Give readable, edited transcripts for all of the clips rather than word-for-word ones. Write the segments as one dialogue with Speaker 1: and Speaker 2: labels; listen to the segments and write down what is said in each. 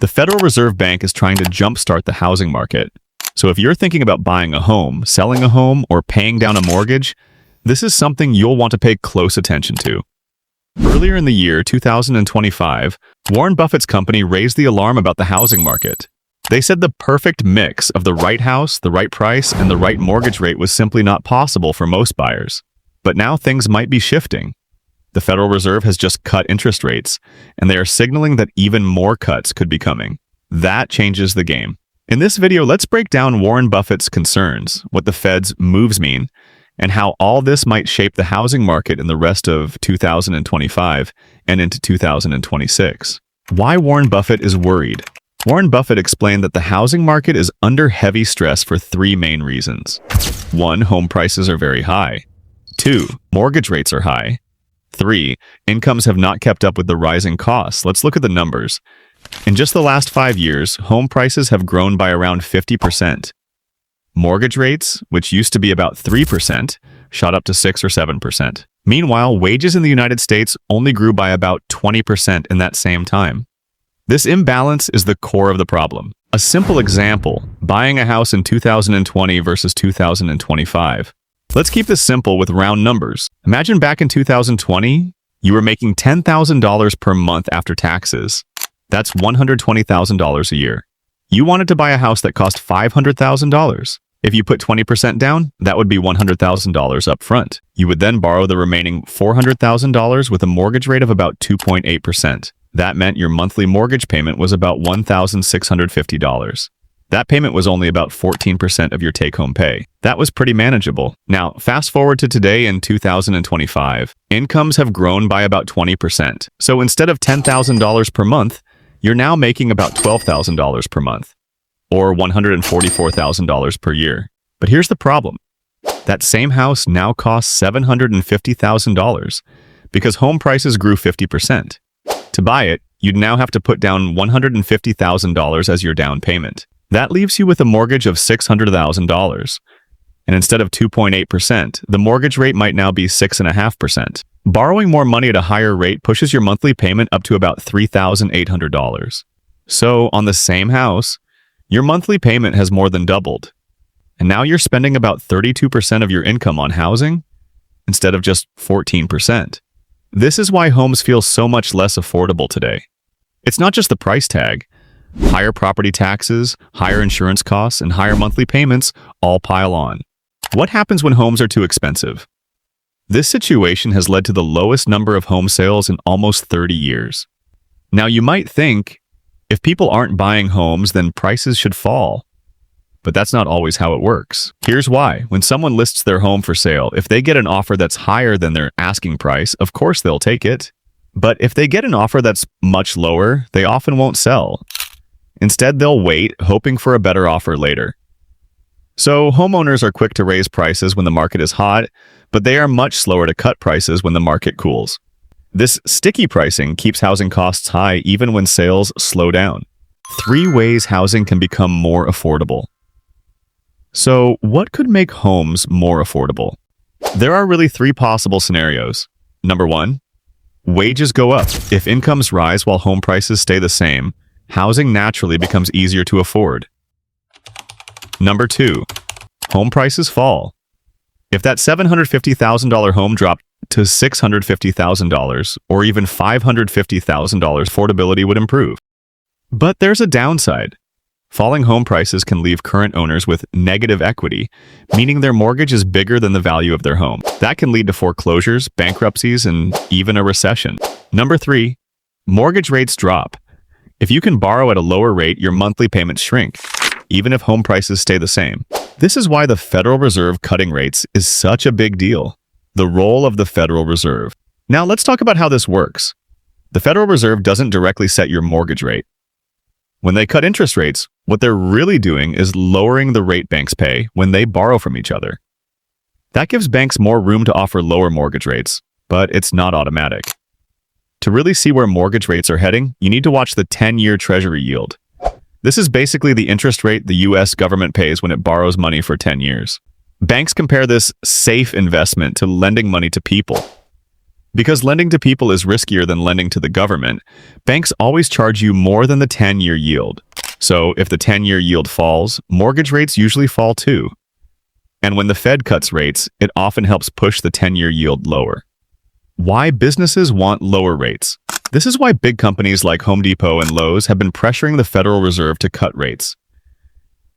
Speaker 1: The Federal Reserve Bank is trying to jumpstart the housing market. So if you're thinking about buying a home, selling a home, or paying down a mortgage, this is something you'll want to pay close attention to. Earlier in the year 2025, Warren Buffett's company raised the alarm about the housing market. They said the perfect mix of the right house, the right price, and the right mortgage rate was simply not possible for most buyers. But now things might be shifting. The Federal Reserve has just cut interest rates, and they are signaling that even more cuts could be coming. That changes the game. In this video, let's break down Warren Buffett's concerns, what the Fed's moves mean, and how all this might shape the housing market in the rest of 2025 and into 2026. Why Warren Buffett is worried. Warren Buffett explained that the housing market is under heavy stress for three main reasons. 1. Home prices are very high. 2. Mortgage rates are high. 3. Incomes have not kept up with the rising costs. Let's look at the numbers. In just the last 5 years, home prices have grown by around 50%. Mortgage rates, which used to be about 3%, shot up to 6 or 7%. Meanwhile, wages in the United States only grew by about 20% in that same time. This imbalance is the core of the problem. A simple example, buying a house in 2020 versus 2025. Let's keep this simple with round numbers. Imagine back in 2020, you were making $10,000 per month after taxes. That's $120,000 a year. You wanted to buy a house that cost $500,000. If you put 20% down, that would be $100,000 up front. You would then borrow the remaining $400,000 with a mortgage rate of about 2.8%. That meant your monthly mortgage payment was about $1,650. That payment was only about 14% of your take-home pay. That was pretty manageable. Now, fast forward to today in 2025. Incomes have grown by about 20%. So instead of $10,000 per month, you're now making about $12,000 per month, or $144,000 per year. But here's the problem. That same house now costs $750,000 because home prices grew 50%. To buy it, you'd now have to put down $150,000 as your down payment. That leaves you with a mortgage of $600,000. And instead of 2.8%, the mortgage rate might now be 6.5%. Borrowing more money at a higher rate pushes your monthly payment up to about $3,800. So, on the same house, your monthly payment has more than doubled. And now you're spending about 32% of your income on housing instead of just 14%. This is why homes feel so much less affordable today. It's not just the price tag. Higher property taxes, higher insurance costs, and higher monthly payments all pile on. What happens when homes are too expensive? This situation has led to the lowest number of home sales in almost 30 years. Now you might think, if people aren't buying homes, then prices should fall. But that's not always how it works. Here's why. When someone lists their home for sale, if they get an offer that's higher than their asking price, of course they'll take it. But if they get an offer that's much lower, they often won't sell. Instead, they'll wait, hoping for a better offer later. So homeowners are quick to raise prices when the market is hot, but they are much slower to cut prices when the market cools. This sticky pricing keeps housing costs high even when sales slow down. 3 ways housing can become more affordable. So, what could make homes more affordable? There are really 3 possible scenarios. Number 1, wages go up. If incomes rise while home prices stay the same, housing naturally becomes easier to afford. Number 2, home prices fall. If that $750,000 home dropped to $650,000 or even $550,000, affordability would improve. But there's a downside. Falling home prices can leave current owners with negative equity, meaning their mortgage is bigger than the value of their home. That can lead to foreclosures, bankruptcies, and even a recession. Number 3, mortgage rates drop. If you can borrow at a lower rate, your monthly payments shrink, even if home prices stay the same. This is why the Federal Reserve cutting rates is such a big deal. The role of the Federal Reserve. Now let's talk about how this works. The Federal Reserve doesn't directly set your mortgage rate. When they cut interest rates, what they're really doing is lowering the rate banks pay when they borrow from each other. That gives banks more room to offer lower mortgage rates, but it's not automatic. To really see where mortgage rates are heading, you need to watch the 10-year Treasury yield. This is basically the interest rate the U.S. government pays when it borrows money for 10 years. Banks compare this safe investment to lending money to people. Because lending to people is riskier than lending to the government, banks always charge you more than the 10-year yield. So if the 10-year yield falls, mortgage rates usually fall too. And when the Fed cuts rates, it often helps push the 10-year yield lower. Why businesses want lower rates? This is why big companies like Home Depot and Lowe's have been pressuring the Federal Reserve to cut rates.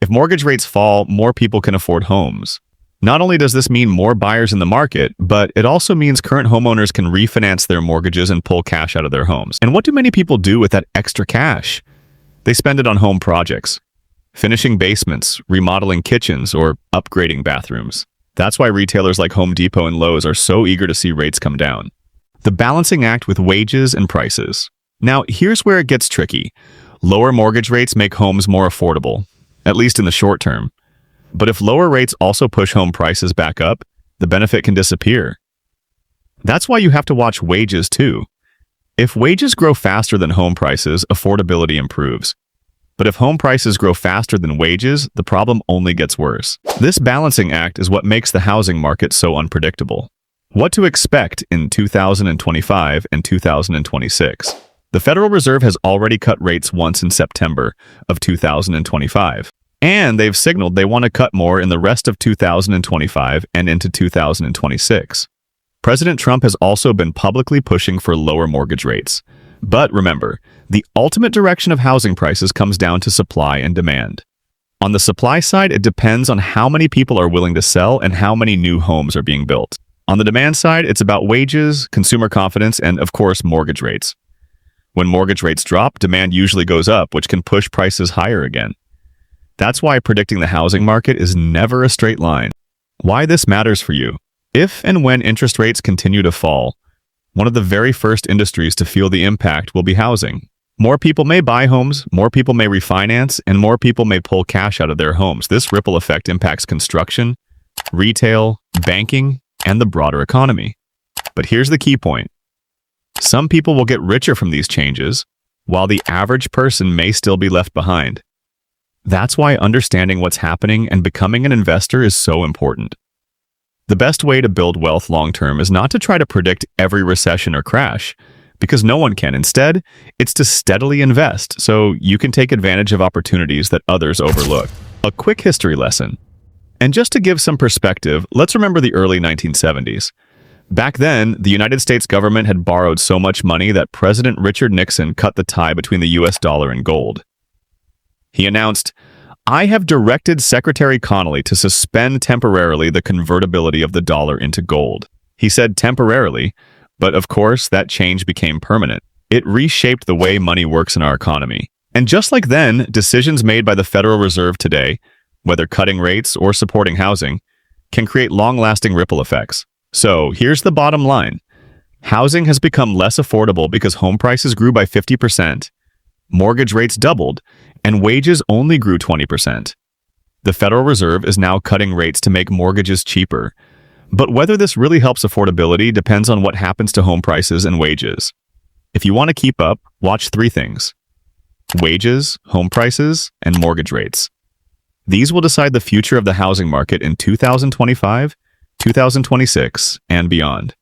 Speaker 1: If mortgage rates fall, more people can afford homes. Not only does this mean more buyers in the market, but it also means current homeowners can refinance their mortgages and pull cash out of their homes. And what do many people do with that extra cash? They spend it on home projects, finishing basements, remodeling kitchens, or upgrading bathrooms. That's why retailers like Home Depot and Lowe's are so eager to see rates come down. The balancing act with wages and prices. Now, here's where it gets tricky. Lower mortgage rates make homes more affordable, at least in the short term. But if lower rates also push home prices back up, the benefit can disappear. That's why you have to watch wages too. If wages grow faster than home prices, affordability improves. But if home prices grow faster than wages, the problem only gets worse. This balancing act is what makes the housing market so unpredictable. What to expect in 2025 and 2026? The Federal Reserve has already cut rates once in September of 2025. And they've signaled they want to cut more in the rest of 2025 and into 2026. President Trump has also been publicly pushing for lower mortgage rates. But remember, the ultimate direction of housing prices comes down to supply and demand. On the supply side, it depends on how many people are willing to sell and how many new homes are being built. On the demand side, it's about wages, consumer confidence, and of course, mortgage rates. When mortgage rates drop, demand usually goes up, which can push prices higher again. That's why predicting the housing market is never a straight line. Why this matters for you. If and when interest rates continue to fall, one of the very first industries to feel the impact will be housing. More people may buy homes, more people may refinance, and more people may pull cash out of their homes. This ripple effect impacts construction, retail, banking, and the broader economy. But here's the key point. Some people will get richer from these changes, while the average person may still be left behind. That's why understanding what's happening and becoming an investor is so important. The best way to build wealth long-term is not to try to predict every recession or crash, because no one can. Instead, it's to steadily invest so you can take advantage of opportunities that others overlook. A quick history lesson. And just to give some perspective, let's remember the early 1970s. Back then, the United States government had borrowed so much money that President Richard Nixon cut the tie between the US dollar and gold. He announced, "I have directed Secretary Connally to suspend temporarily the convertibility of the dollar into gold." He said temporarily, but of course that change became permanent. It reshaped the way money works in our economy. And just like then, decisions made by the Federal Reserve today, whether cutting rates or supporting housing, can create long-lasting ripple effects. So here's the bottom line. Housing has become less affordable because home prices grew by 50%, mortgage rates doubled, and wages only grew 20%. The Federal Reserve is now cutting rates to make mortgages cheaper. But whether this really helps affordability depends on what happens to home prices and wages. If you want to keep up, watch three things: wages, home prices, and mortgage rates. These will decide the future of the housing market in 2025, 2026, and beyond.